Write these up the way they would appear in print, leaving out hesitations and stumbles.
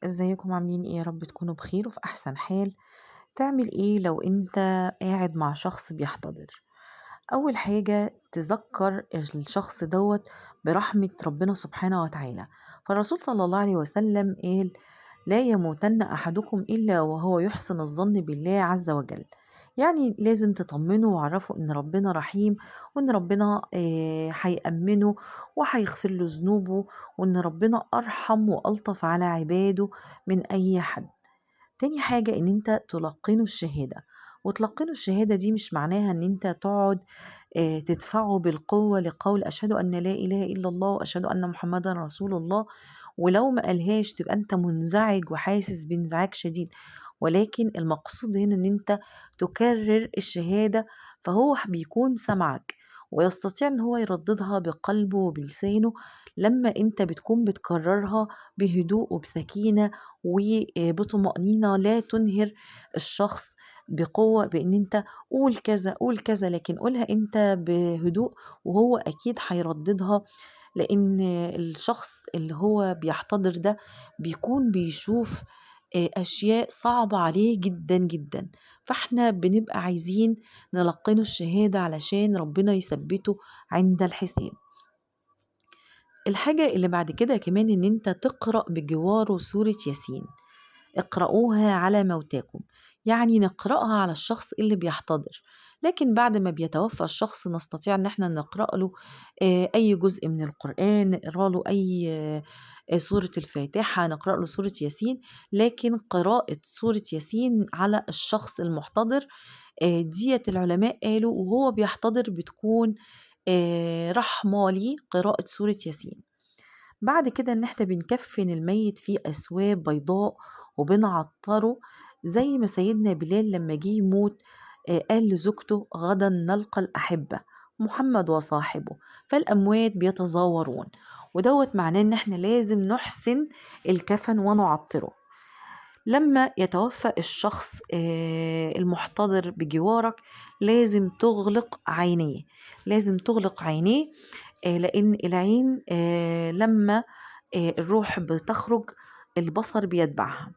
ازيكم عاملين ايه؟ يا رب تكونوا بخير وفي احسن حال. تعمل ايه لو انت قاعد مع شخص بيحتضر؟ اول حاجة تذكر الشخص دوت برحمة ربنا سبحانه وتعالى. فالرسول صلى الله عليه وسلم قال: لا يموتن احدكم الا وهو يحسن الظن بالله عز وجل. يعني لازم تطمنوا وعرفوا ان ربنا رحيم، وان ربنا هيأمنه وهيغفر له ذنوبه، وان ربنا ارحم والطف على عباده من اي حد. تاني حاجة ان انت تلقنه الشهادة. وتلقنه الشهادة دي مش معناها ان انت تقعد تدفعه بالقوة لقول أشهد أن لا إله إلا الله وأشهد أن محمدا رسول الله، ولو ما قالهاش تبقى أنت منزعج وحاسس بانزعاج شديد. ولكن المقصود هنا أن أنت تكرر الشهادة، فهو بيكون سمعك ويستطيع أن هو يرددها بقلبه وبلسانه لما أنت بتكون بتكررها بهدوء وبسكينة وبطمأنينة، لا تنهر الشخص بقوة بأن أنت قول كذا قول كذا، لكن قولها انت بهدوء وهو اكيد هيرددها. لان الشخص اللي هو بيحتضر ده بيكون بيشوف اشياء صعبة عليه جدا جدا، فاحنا بنبقى عايزين نلقنه الشهادة علشان ربنا يثبته عند الحساب. الحاجة اللي بعد كده كمان ان انت تقرأ بجواره سورة ياسين. اقرأوها على موتاكم، يعني نقرأها على الشخص اللي بيحتضر، لكن بعد ما بيتوفى الشخص نستطيع ان احنا نقرأ له اي جزء من القرآن، نقرأ له اي سورة الفاتحة، نقرأ له سورة ياسين. لكن قراءة سورة ياسين على الشخص المحتضر ديت العلماء قالوا وهو بيحتضر بتكون رحمة ليه قراءة سورة ياسين. بعد كده ان احنا بنكفن الميت في اسواب بيضاء وبنعطره، زي ما سيدنا بلال لما جه يموت قال لزوجته: غدا نلقى الأحبة محمد وصاحبه فالأموات بيتزاورون. ودوت معناه ان احنا لازم نحسن الكفن ونعطره. لما يتوفى الشخص المحتضر بجوارك لازم تغلق عينيه، لازم تغلق عينيه، لأن العين لما الروح بتخرج البصر بيتبعها.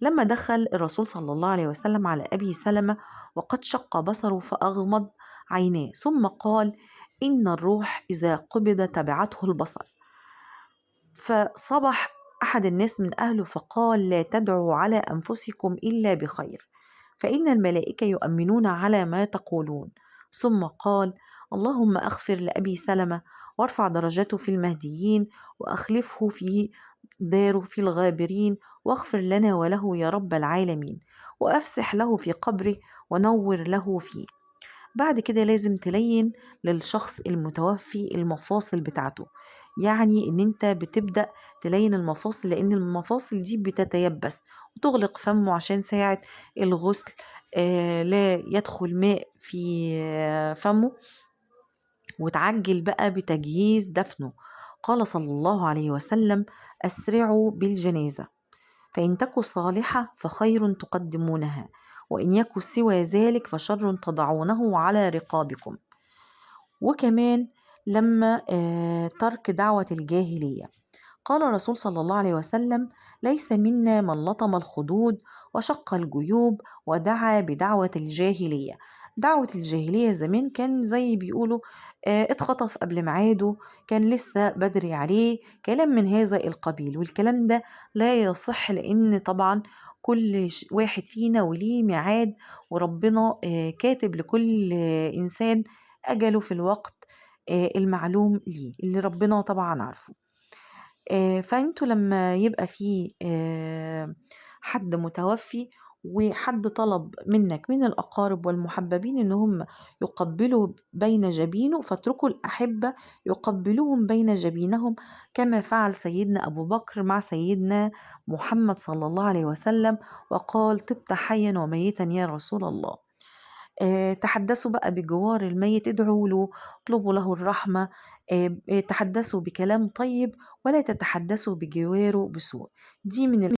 لما دخل الرسول صلى الله عليه وسلم على أبي سلمة وقد شق بصره فأغمض عيناه ثم قال: إن الروح إذا قبض تبعته البصر. فصبح أحد الناس من أهله فقال: لا تدعوا على أنفسكم إلا بخير، فإن الملائكة يؤمنون على ما تقولون. ثم قال: اللهم أغفر لأبي سلمة وارفع درجته في المهديين وأخلفه في داره في الغابرين، واغفر لنا وله يا رب العالمين، وأفسح له في قبره ونور له فيه. بعد كده لازم تلين للشخص المتوفي المفاصل بتاعته، يعني ان انت بتبدأ تلين المفاصل لان المفاصل دي بتتيبس، وتغلق فمه عشان ساعة الغسل لا يدخل ماء في فمه، وتعجل بقى بتجهيز دفنه. قال صلى الله عليه وسلم: أسرعوا بالجنازة، فإن تك صالحة فخير تقدمونها، وإن يك سوى ذلك فشر تضعونه على رقابكم. وكمان لما ترك دعوة الجاهلية، قال الرسول صلى الله عليه وسلم: ليس منا من لطم الخدود وشق الجيوب ودعا بدعوة الجاهلية. دعوة الجاهلية زمان كان زي بيقولوا اتخطف قبل ميعاده، كان لسه بدري عليه، كلام من هذا القبيل. والكلام ده لا يصح، لأن طبعا كل واحد فينا وليه ميعاد، وربنا كاتب لكل إنسان أجله في الوقت المعلوم ليه اللي ربنا طبعا عارفه. فانتوا لما يبقى في حد متوفي وحد طلب منك من الأقارب والمحببين إن هم يقبلوا بين جبينه، فاتركوا الأحبة يقبلوهم بين جبينهم، كما فعل سيدنا أبو بكر مع سيدنا محمد صلى الله عليه وسلم، وقال: طبت حيا وميتا يا رسول الله. تحدثوا بقى بجوار الميت، ادعوا له، اطلبوا له الرحمة، تحدثوا بكلام طيب، ولا تتحدثوا بجواره بسوء. دي من